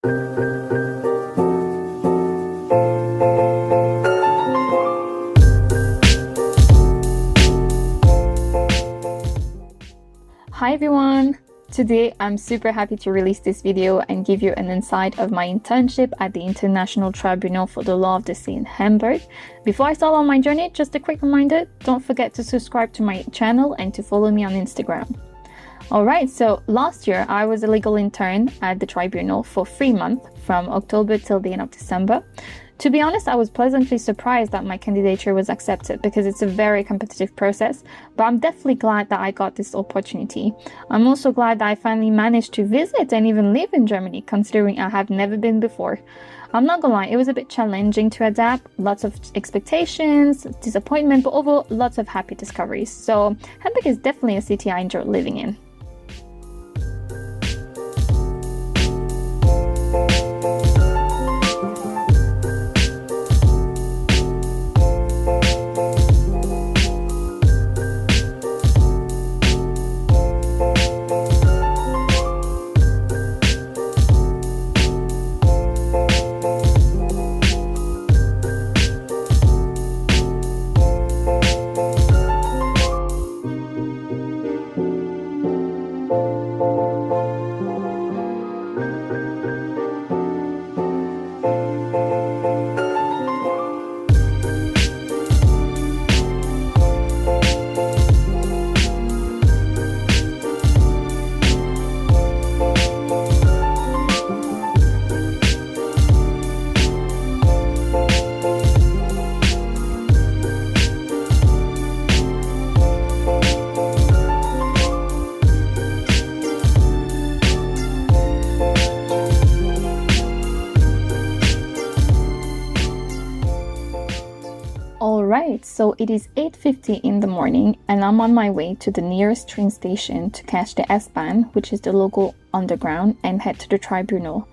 Hi everyone! Today I'm super happy to release this video and give you an insight of my internship at the International Tribunal for the Law of the Sea in Hamburg. Before I start on my journey, just a quick reminder, don't forget to subscribe to my channel and to follow me on Instagram. Alright, so last year I was a legal intern at the tribunal for 3 months from October till the end of December. To be honest, I was pleasantly surprised that my candidature was accepted because it's a very competitive process, but I'm definitely glad that I got this opportunity. I'm also glad that I finally managed to visit and even live in Germany, considering I have never been before. I'm not gonna lie, it was a bit challenging to adapt, lots of expectations, disappointment, but overall lots of happy discoveries. So Hamburg is definitely a city I enjoy living in. Alright, so it is 8:50 in the morning and I'm on my way to the nearest train station to catch the S-Bahn, which is the local underground, and head to the tribunal.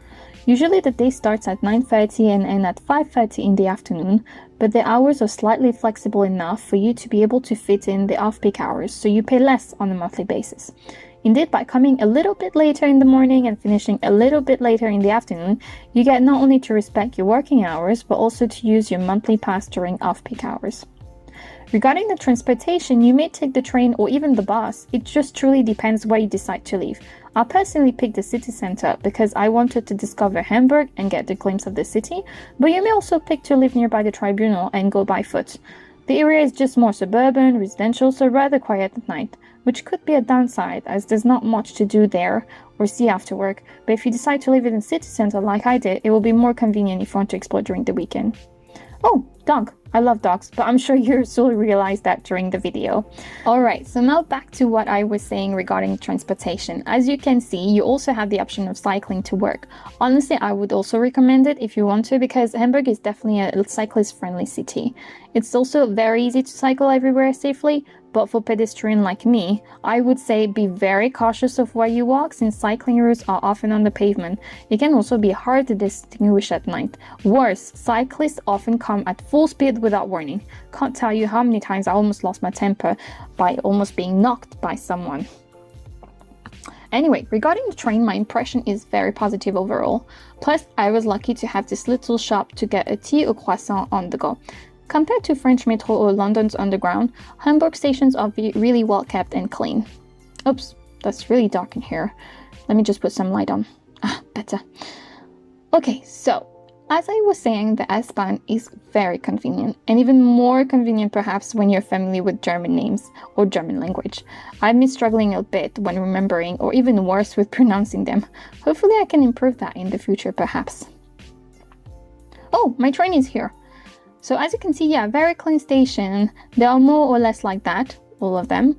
Usually the day starts at 9:30 and ends at 5:30 in the afternoon, but the hours are slightly flexible enough for you to be able to fit in the off-peak hours, so you pay less on a monthly basis. Indeed, by coming a little bit later in the morning and finishing a little bit later in the afternoon, you get not only to respect your working hours, but also to use your monthly pass during off-peak hours. Regarding the transportation, you may take the train or even the bus. It just truly depends where you decide to live. I personally picked the city center because I wanted to discover Hamburg and get the glimpse of the city, but you may also pick to live nearby the tribunal and go by foot. The area is just more suburban, residential, so rather quiet at night, which could be a downside as there's not much to do there or see after work, but if you decide to live in the city center like I did, it will be more convenient if you want to explore during the weekend. Oh, dog! I love dogs, but I'm sure you will realize that during the video. Alright, so now back to what I was saying regarding transportation. As you can see, you also have the option of cycling to work. Honestly, I would also recommend it if you want to, because Hamburg is definitely a cyclist-friendly city. It's also very easy to cycle everywhere safely, but for pedestrians like me, I would say be very cautious of where you walk, since cycling routes are often on the pavement. It can also be hard to distinguish at night. Worse, cyclists often come at full speed without warning. Can't tell you how many times I almost lost my temper by almost being knocked by someone. Anyway, regarding the train, my impression is very positive overall. Plus, I was lucky to have this little shop to get a tea or croissant on the go. Compared to French metro or London's underground, Hamburg stations are really well kept and clean. Oops, that's really dark in here. Let me just put some light on. Better. Okay, so as I was saying, the S-Bahn is very convenient, and even more convenient perhaps when you're familiar with German names or German language. I've been struggling a bit when remembering, or even worse with pronouncing them. Hopefully I can improve that in the future perhaps. Oh, my train is here. So as you can see, yeah, very clean station. They are more or less like that, all of them.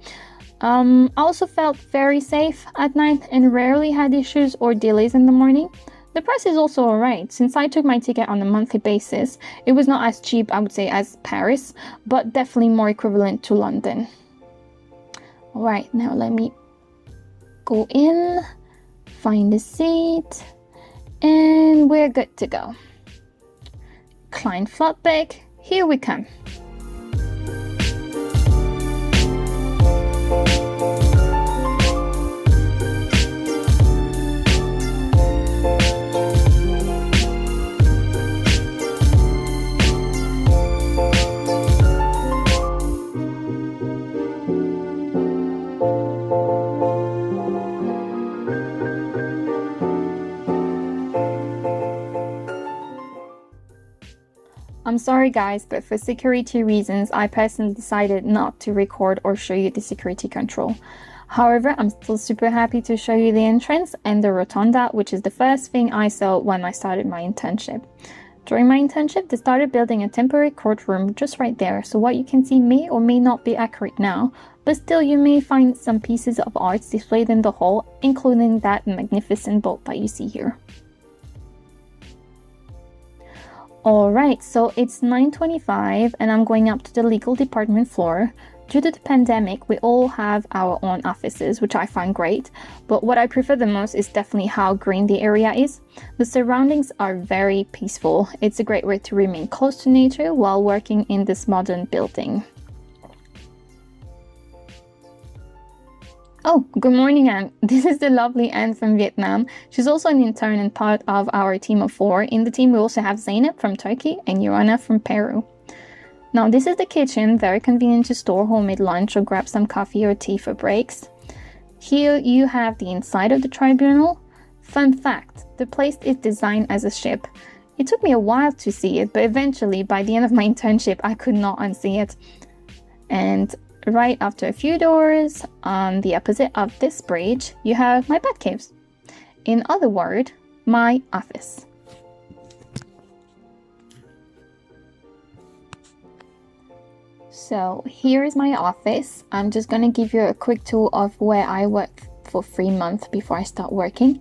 I also felt very safe at night and rarely had issues or delays in the morning. The price is also alright. Since I took my ticket on a monthly basis, it was not as cheap, I would say, as Paris, but definitely more equivalent to London. Alright, now let me go in, find a seat, and we're good to go. Klein Flottbeck, here we come. I'm sorry guys, but for security reasons, I personally decided not to record or show you the security control. However, I'm still super happy to show you the entrance and the rotunda, which is the first thing I saw when I started my internship. During my internship, they started building a temporary courtroom just right there, so what you can see may or may not be accurate now, but still you may find some pieces of art displayed in the hall, including that magnificent boat that you see here. Alright, so it's 9:25 and I'm going up to the legal department floor. Due to the pandemic, we all have our own offices, which I find great, but what I prefer the most is definitely how green the area is. The surroundings are very peaceful. It's a great way to remain close to nature while working in this modern building. Oh, good morning, Anne. This is the lovely Anne from Vietnam. She's also an intern and part of our team of 4. In the team, we also have Zainab from Turkey and Yorana from Peru. Now, this is the kitchen, very convenient to store homemade lunch or grab some coffee or tea for breaks. Here you have the inside of the tribunal. Fun fact, the place is designed as a ship. It took me a while to see it, but eventually, by the end of my internship, I could not unsee it. And right after a few doors, on the opposite of this bridge, you have my bed caves. In other words, my office. So here is my office. I'm just gonna give you a quick tour of where I worked for 3 months before I start working.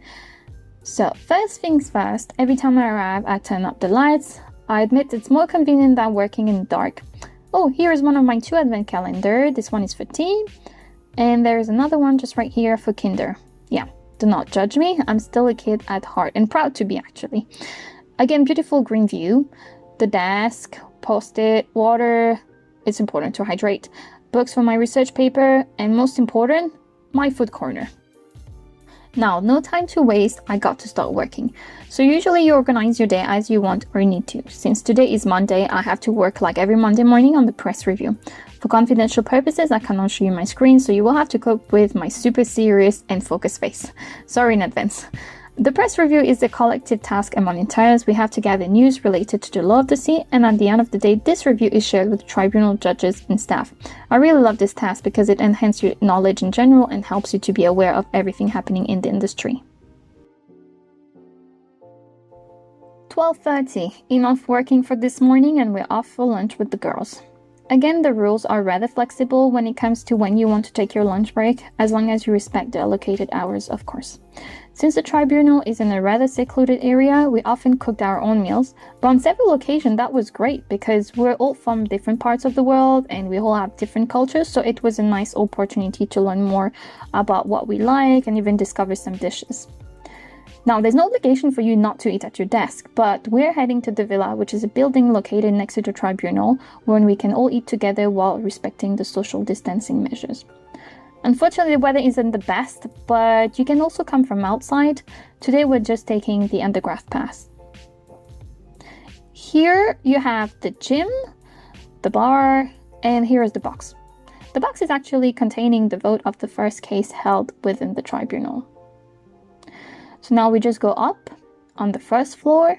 So first things first, every time I arrive, I turn up the lights. I admit it's more convenient than working in the dark. Oh, here is one of my 2 advent calendar. This one is for teen, and there is another one just right here for kinder. Yeah, do not judge me. I'm still a kid at heart and proud to be actually. Again, beautiful green view. The desk, post-it, water. It's important to hydrate. Books for my research paper, and most important, my food corner. Now, no time to waste, I got to start working. So usually you organize your day as you want or need to. Since today is Monday, I have to work like every Monday morning on the press review. For confidential purposes, I cannot show you my screen, so you will have to cope with my super serious and focused face. Sorry in advance. The press review is a collective task among interns. We have to gather news related to the law of the sea, and at the end of the day, this review is shared with the tribunal judges and staff. I really love this task because it enhances your knowledge in general and helps you to be aware of everything happening in the industry. 12:30, enough working for this morning, and we're off for lunch with the girls. Again, the rules are rather flexible when it comes to when you want to take your lunch break, as long as you respect the allocated hours, of course. Since the tribunal is in a rather secluded area, we often cooked our own meals, but on several occasions that was great because we're all from different parts of the world and we all have different cultures, so it was a nice opportunity to learn more about what we like and even discover some dishes. Now, there's no obligation for you not to eat at your desk, but we're heading to the villa, which is a building located next to the tribunal, where we can all eat together while respecting the social distancing measures. Unfortunately, the weather isn't the best, but you can also come from outside. Today, we're just taking the underground pass. Here you have the gym, the bar, and here is the box. The box is actually containing the vote of the first case held within the tribunal. So now we just go up on the first floor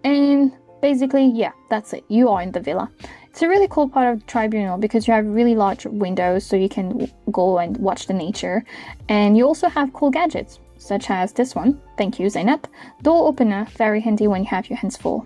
and basically, yeah, that's it. You are in the villa. It's a really cool part of the tribunal because you have really large windows so you can go and watch the nature. And you also have cool gadgets, such as this one. Thank you, Zainab. Door opener, very handy when you have your hands full.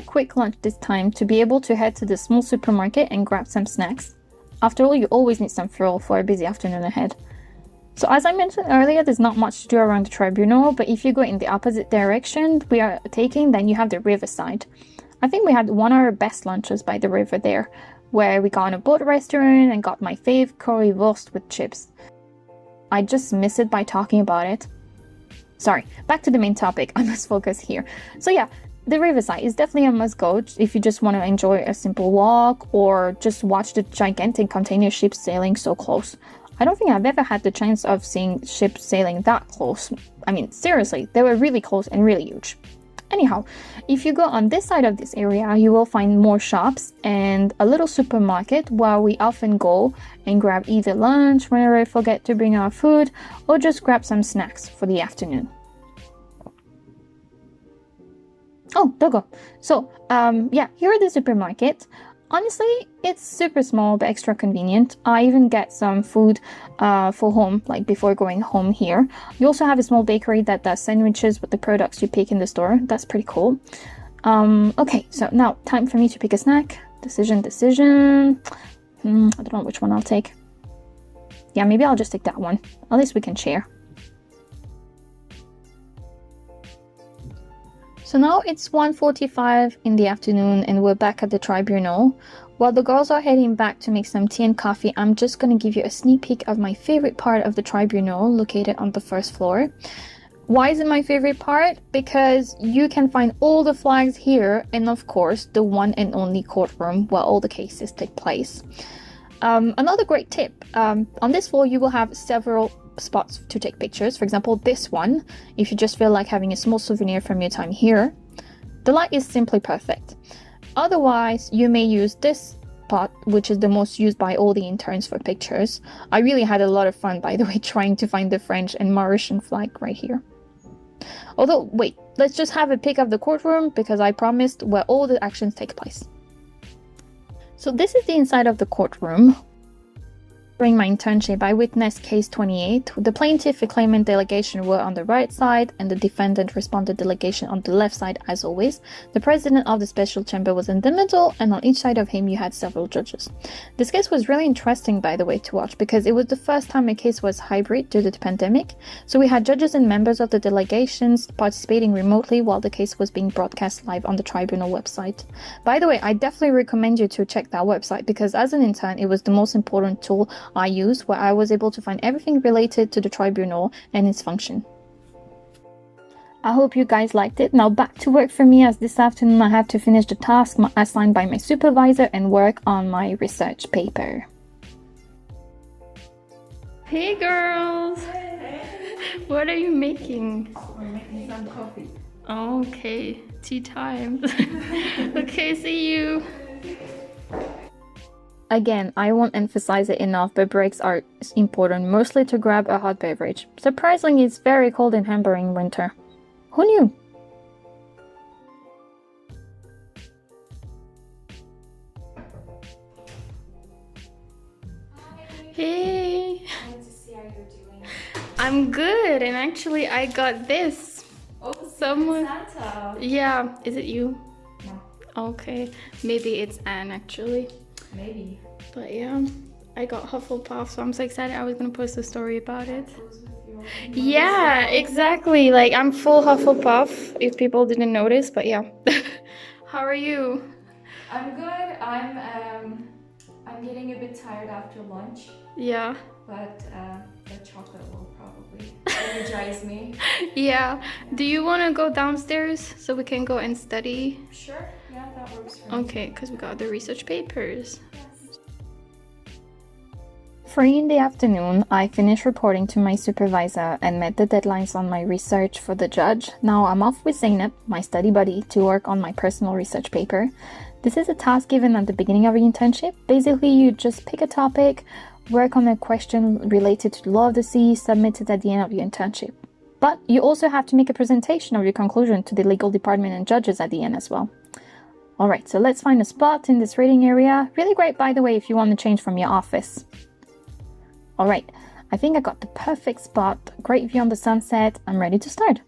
quick lunch this time to be able to head to the small supermarket and grab some snacks. After all, you always need some fuel for a busy afternoon ahead. So as I mentioned earlier, there's not much to do around the tribunal, but if you go in the opposite direction we are taking, then you have the riverside. I think we had one of our best lunches by the river there, where we got on a boat restaurant and got my fave currywurst with chips. I just miss it by talking about it. Sorry, back to the main topic. I must focus here. So yeah, the riverside is definitely a must-go if you just want to enjoy a simple walk or just watch the gigantic container ships sailing so close. I don't think I've ever had the chance of seeing ships sailing that close. I mean, seriously, they were really close and really huge. Anyhow, if you go on this side of this area, you will find more shops and a little supermarket where we often go and grab either lunch whenever I forget to bring our food or just grab some snacks for the afternoon. Oh, there we go. So, yeah, here at the supermarket. Honestly, it's super small but extra convenient. I even get some food for home, like before going home here. You also have a small bakery that does sandwiches with the products you pick in the store. That's pretty cool. Okay, so now time for me to pick a snack. Decision. I don't know which one I'll take. Yeah, maybe I'll just take that one. At least we can share. So now it's 1:45 in the afternoon and we're back at the tribunal. While the girls are heading back to make some tea and coffee, I'm just going to give you a sneak peek of my favorite part of the tribunal located on the first floor. Why is it my favorite part? Because you can find all the flags here and of course the one and only courtroom where all the cases take place. Another great tip, on this floor you will have several spots to take pictures. For example, this one, if you just feel like having a small souvenir from your time here. The light is simply perfect. Otherwise, you may use this spot, which is the most used by all the interns for pictures. I really had a lot of fun, by the way, trying to find the French and Mauritian flag right here. Although, wait, let's just have a pic of the courtroom because I promised where all the actions take place. So this is the inside of the courtroom. During my internship, I witnessed case 28. The plaintiff and claimant delegation were on the right side and the defendant responded delegation on the left side as always. The president of the special chamber was in the middle and on each side of him you had several judges. This case was really interesting, by the way, to watch because it was the first time a case was hybrid due to the pandemic. So we had judges and members of the delegations participating remotely while the case was being broadcast live on the tribunal website. By the way, I definitely recommend you to check that website because as an intern it was the most important tool I used, where I was able to find everything related to the tribunal and its function. I hope you guys liked it. Now back to work for me, as this afternoon I have to finish the task assigned by my supervisor and work on my research paper. Hey girls! Hey. What are you making? We're making some coffee. Okay, tea time. Okay, see you! Again, I won't emphasize it enough, but breaks are important, mostly to grab a hot beverage. Surprisingly, it's very cold in Hamburg in winter. Who knew? Hey! I wanted to see how you're doing. I'm good, and actually I got this. Oh, Someone... Santa! Yeah, is it you? No. Okay, maybe it's Anne actually. Maybe. But yeah, I got Hufflepuff, so I'm so excited. I was gonna post a story about it. Yeah, exactly. Like I'm full Hufflepuff, if people didn't notice, but yeah. How are you? I'm good. I'm getting a bit tired after lunch. Yeah. But the chocolate will probably energize me. Yeah. Do you want to go downstairs so we can go and study? Sure. Yeah, that works for me. Okay, because we got the research papers. Yes. 3 in the afternoon, I finished reporting to my supervisor and met the deadlines on my research for the judge. Now I'm off with Zainab, my study buddy, to work on my personal research paper. This is a task given at the beginning of your internship. Basically, you just pick a topic, work on a question related to the law of the sea, submit it at the end of your internship. But you also have to make a presentation of your conclusion to the legal department and judges at the end as well. Alright, so let's find a spot in this reading area. Really great, by the way, if you want to change from your office. Alright, I think I got the perfect spot. Great view on the sunset. I'm ready to start.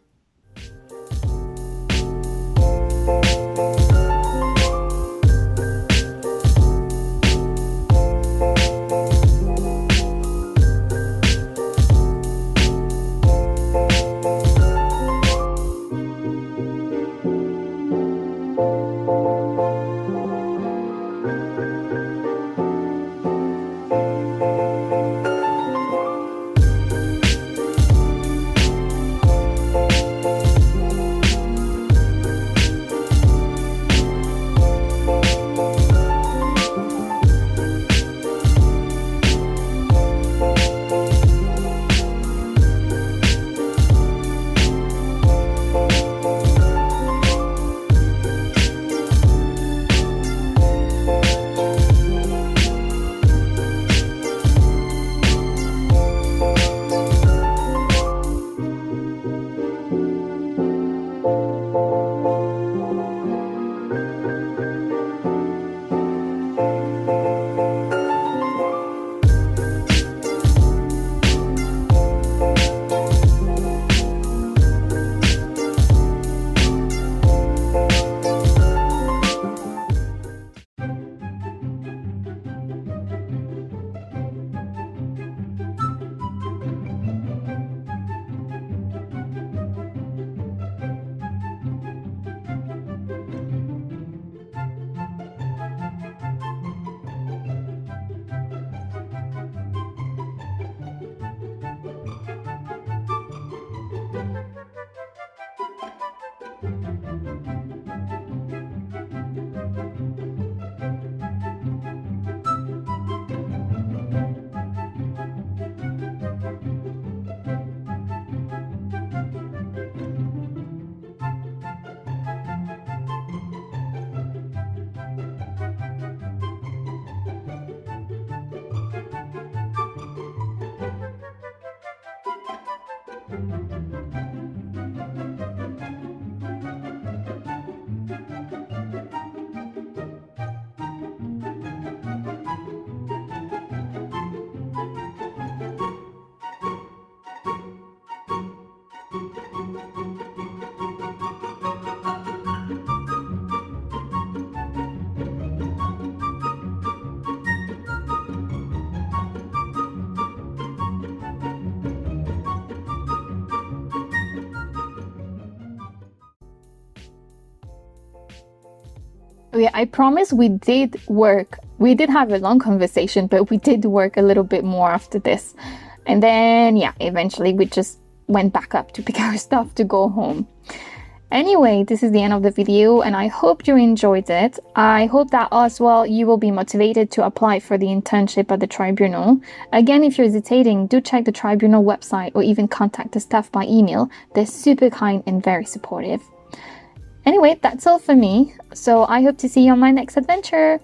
Oh, yeah, I promise we did work. We did have a long conversation, but we did work a little bit more after this. And then, yeah, eventually we just went back up to pick our stuff to go home. Anyway, this is the end of the video and I hope you enjoyed it. I hope that as well you will be motivated to apply for the internship at the tribunal. Again, if you're hesitating, do check the tribunal website or even contact the staff by email. They're super kind and very supportive. Anyway, that's all for me. So I hope to see you on my next adventure.